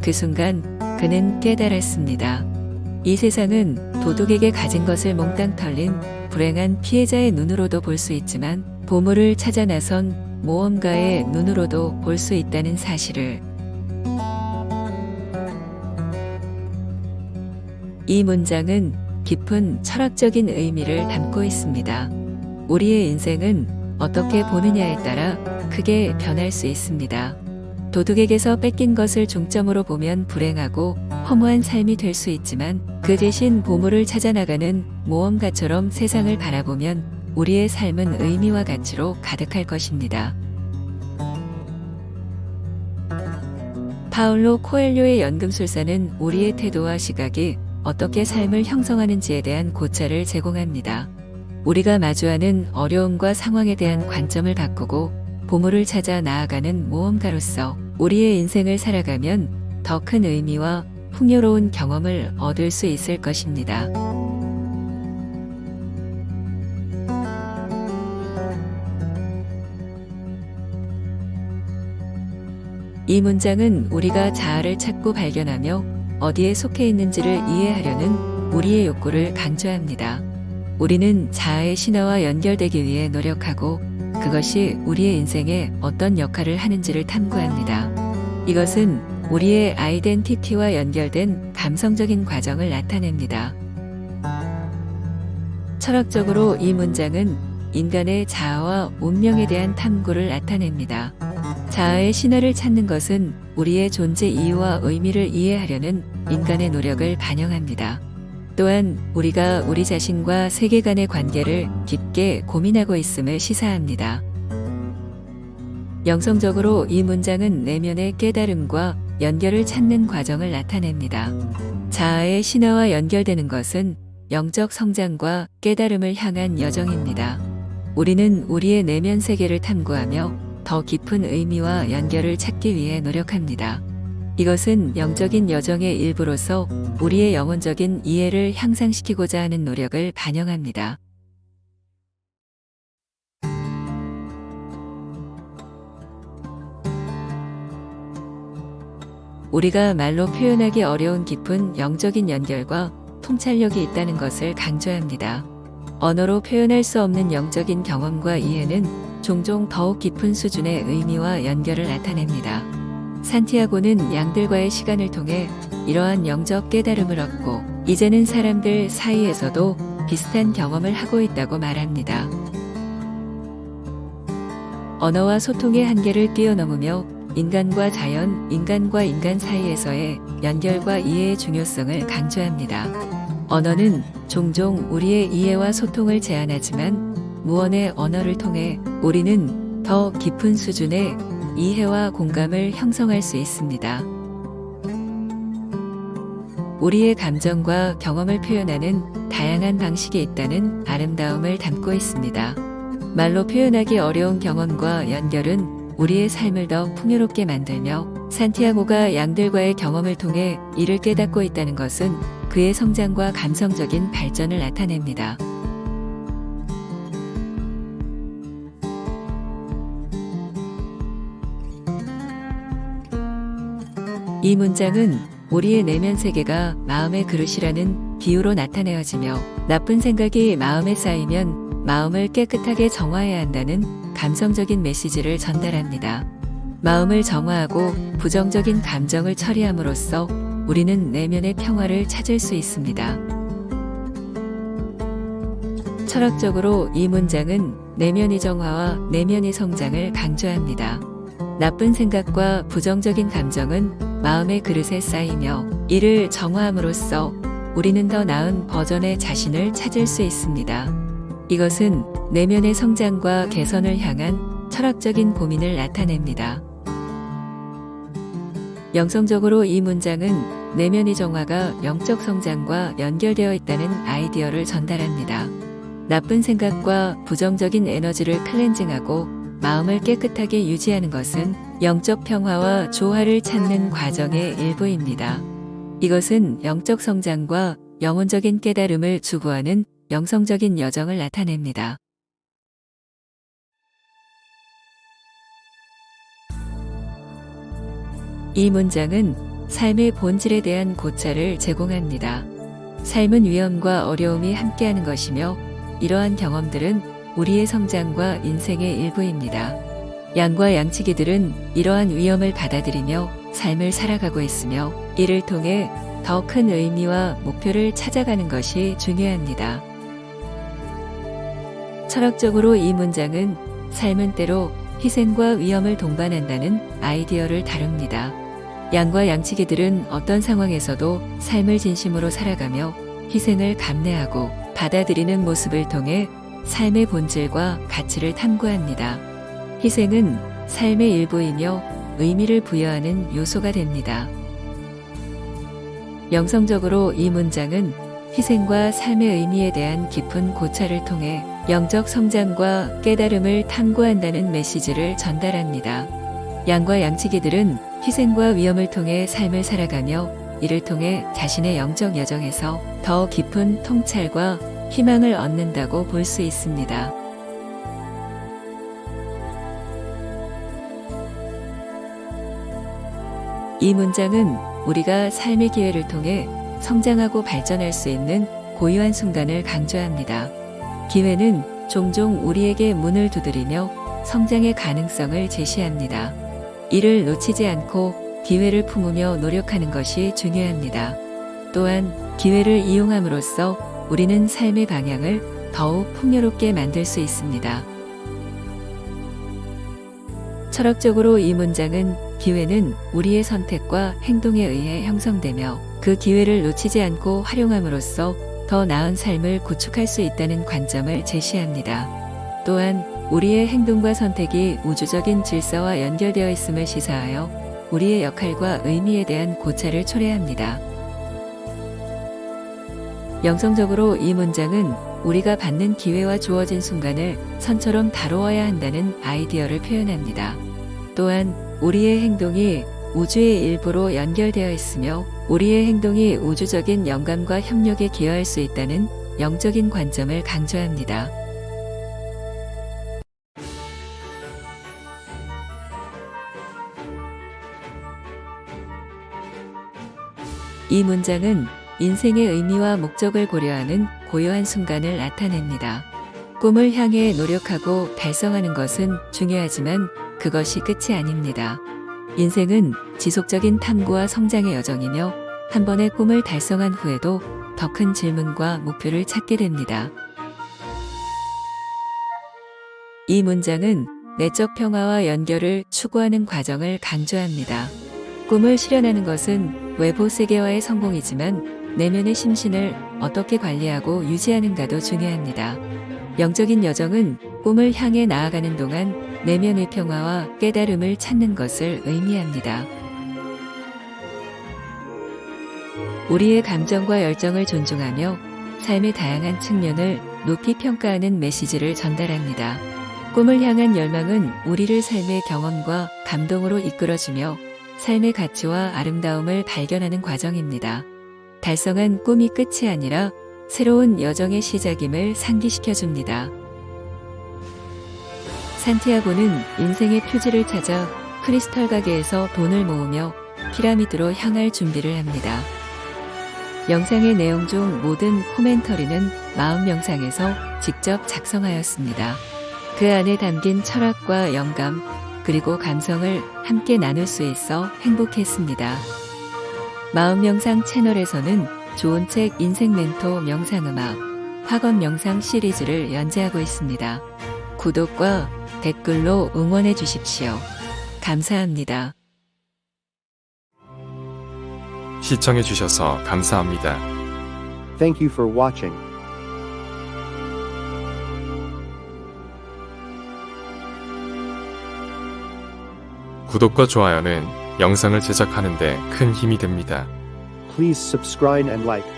그 순간 그는 깨달았습니다. 이 세상은 도둑에게 가진 것을 몽땅 털린 불행한 피해자의 눈으로도 볼 수 있지만 보물을 찾아 나선 모험가의 눈으로도 볼 수 있다는 사실을. 이 문장은 깊은 철학적인 의미를 담고 있습니다. 우리의 인생은 어떻게 보느냐에 따라 크게 변할 수 있습니다. 도둑에게서 뺏긴 것을 중점으로 보면 불행하고 허무한 삶이 될 수 있지만 그 대신 보물을 찾아 나가는 모험가처럼 세상을 바라보면 우리의 삶은 의미와 가치로 가득할 것입니다. 파울로 코엘료의 연금술사는 우리의 태도와 시각이 어떻게 삶을 형성하는지에 대한 고찰을 제공합니다. 우리가 마주하는 어려움과 상황에 대한 관점을 바꾸고 보물을 찾아 나아가는 모험가로서 우리의 인생을 살아가면 더 큰 의미와 풍요로운 경험을 얻을 수 있을 것입니다. 이 문장은 우리가 자아를 찾고 발견하며 어디에 속해 있는지를 이해하려는 우리의 욕구를 강조합니다. 우리는 자아의 신화와 연결되기 위해 노력하고 그것이 우리의 인생에 어떤 역할을 하는지를 탐구합니다. 이것은 우리의 아이덴티티와 연결된 감성적인 과정을 나타냅니다. 철학적으로 이 문장은 인간의 자아와 운명에 대한 탐구를 나타냅니다. 자아의 신화를 찾는 것은 우리의 존재 이유와 의미를 이해하려는 인간의 노력을 반영합니다. 또한 우리가 우리 자신과 세계 간의 관계를 깊게 고민하고 있음을 시사합니다. 영성적으로 이 문장은 내면의 깨달음과 연결을 찾는 과정을 나타냅니다. 자아의 신화와 연결되는 것은 영적 성장과 깨달음을 향한 여정입니다. 우리는 우리의 내면 세계를 탐구하며 더 깊은 의미와 연결을 찾기 위해 노력합니다. 이것은 영적인 여정의 일부로서 우리의 영혼적인 이해를 향상시키고자 하는 노력을 반영합니다. 우리가 말로 표현하기 어려운 깊은 영적인 연결과 통찰력이 있다는 것을 강조합니다. 언어로 표현할 수 없는 영적인 경험과 이해는 종종 더욱 깊은 수준의 의미와 연결을 나타냅니다. 산티아고는 양들과의 시간을 통해 이러한 영적 깨달음을 얻고 이제는 사람들 사이에서도 비슷한 경험을 하고 있다고 말합니다. 언어와 소통의 한계를 뛰어넘으며 인간과 자연, 인간과 인간 사이에서의 연결과 이해의 중요성을 강조합니다. 언어는 종종 우리의 이해와 소통을 제한하지만 무언의 언어를 통해 우리는 더 깊은 수준의 이해와 공감을 형성할 수 있습니다. 우리의 감정과 경험을 표현하는 다양한 방식이 있다는 아름다움을 담고 있습니다. 말로 표현하기 어려운 경험과 연결은 우리의 삶을 더 풍요롭게 만들며 산티아고가 양들과의 경험을 통해 이를 깨닫고 있다는 것은 그의 성장과 감성적인 발전을 나타냅니다. 이 문장은 우리의 내면 세계가 마음의 그릇이라는 비유로 나타내어지며 나쁜 생각이 마음에 쌓이면 마음을 깨끗하게 정화해야 한다는 감성적인 메시지를 전달합니다. 마음을 정화하고 부정적인 감정을 처리함으로써 우리는 내면의 평화를 찾을 수 있습니다. 철학적으로 이 문장은 내면의 정화와 내면의 성장을 강조합니다. 나쁜 생각과 부정적인 감정은 마음의 그릇에 쌓이며 이를 정화함으로써 우리는 더 나은 버전의 자신을 찾을 수 있습니다. 이것은 내면의 성장과 개선을 향한 철학적인 고민을 나타냅니다. 영성적으로 이 문장은 내면의 정화가 영적 성장과 연결되어 있다는 아이디어를 전달합니다. 나쁜 생각과 부정적인 에너지를 클렌징하고 마음을 깨끗하게 유지하는 것은 영적 평화와 조화를 찾는 과정의 일부입니다. 이것은 영적 성장과 영혼적인 깨달음을 추구하는 영성적인 여정을 나타냅니다. 이 문장은 삶의 본질에 대한 고찰을 제공합니다. 삶은 위험과 어려움이 함께하는 것이며 이러한 경험들은 우리의 성장과 인생의 일부입니다. 양과 양치기들은 이러한 위험을 받아들이며 삶을 살아가고 있으며 이를 통해 더 큰 의미와 목표를 찾아가는 것이 중요합니다. 철학적으로 이 문장은 삶은 때로 희생과 위험을 동반한다는 아이디어를 다룹니다. 양과 양치기들은 어떤 상황에서도 삶을 진심으로 살아가며 희생을 감내하고 받아들이는 모습을 통해 삶의 본질과 가치를 탐구합니다. 희생은 삶의 일부이며 의미를 부여하는 요소가 됩니다. 영성적으로 이 문장은 희생과 삶의 의미에 대한 깊은 고찰을 통해 영적 성장과 깨달음을 탐구한다는 메시지를 전달합니다. 양과 양치기들은 희생과 위험을 통해 삶을 살아가며 이를 통해 자신의 영적 여정에서 더 깊은 통찰과 희망을 얻는다고 볼 수 있습니다. 이 문장은 우리가 삶의 기회를 통해 성장하고 발전할 수 있는 고유한 순간을 강조합니다. 기회는 종종 우리에게 문을 두드리며 성장의 가능성을 제시합니다. 이를 놓치지 않고 기회를 품으며 노력하는 것이 중요합니다. 또한 기회를 이용함으로써 우리는 삶의 방향을 더욱 풍요롭게 만들 수 있습니다. 철학적으로 이 문장은 기회는 우리의 선택과 행동에 의해 형성되며 그 기회를 놓치지 않고 활용함으로써 더 나은 삶을 구축할 수 있다는 관점을 제시합니다. 또한 우리의 행동과 선택이 우주적인 질서와 연결되어 있음을 시사하여 우리의 역할과 의미에 대한 고찰을 초래합니다. 영성적으로 이 문장은 우리가 받는 기회와 주어진 순간을 선처럼 다루어야 한다는 아이디어를 표현합니다. 또한 우리의 행동이 우주의 일부로 연결되어 있으며 우리의 행동이 우주적인 영감과 협력에 기여할 수 있다는 영적인 관점을 강조합니다. 이 문장은 인생의 의미와 목적을 고려하는 고요한 순간을 나타냅니다. 꿈을 향해 노력하고 달성하는 것은 중요하지만 그것이 끝이 아닙니다. 인생은 지속적인 탐구와 성장의 여정이며 한 번의 꿈을 달성한 후에도 더 큰 질문과 목표를 찾게 됩니다. 이 문장은 내적 평화와 연결을 추구하는 과정을 강조합니다. 꿈을 실현하는 것은 외부 세계와의 성공이지만 내면의 심신을 어떻게 관리하고 유지하는가도 중요합니다. 영적인 여정은 꿈을 향해 나아가는 동안 내면의 평화와 깨달음을 찾는 것을 의미합니다. 우리의 감정과 열정을 존중하며 삶의 다양한 측면을 높이 평가하는 메시지를 전달합니다. 꿈을 향한 열망은 우리를 삶의 경험과 감동으로 이끌어주며 삶의 가치와 아름다움을 발견하는 과정입니다. 달성한 꿈이 끝이 아니라 새로운 여정의 시작임을 상기시켜줍니다. 산티아고는 인생의 표지를 찾아 크리스털 가게에서 돈을 모으며 피라미드로 향할 준비를 합니다. 영상의 내용 중 모든 코멘터리는 마음 명상에서 직접 작성하였습니다. 그 안에 담긴 철학과 영감, 그리고 감성을 함께 나눌 수 있어 행복했습니다. 마음 명상 채널에서는 좋은 책 인생 멘토 명상음악, 학원 명상 시리즈를 연재하고 있습니다. 구독과 댓글로 응원해 주십시오. 감사합니다. 시청해 주셔서 감사합니다. Thank you for watching. 구독과 좋아요는 영상을 제작하는 데 큰 힘이 됩니다. Please subscribe and like.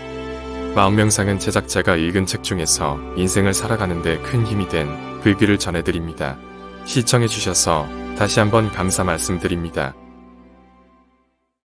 마음명상은 제작자가 읽은 책 중에서 인생을 살아가는 데 큰 힘이 된 글귀를 전해드립니다. 시청해 주셔서 다시 한번 감사 말씀드립니다.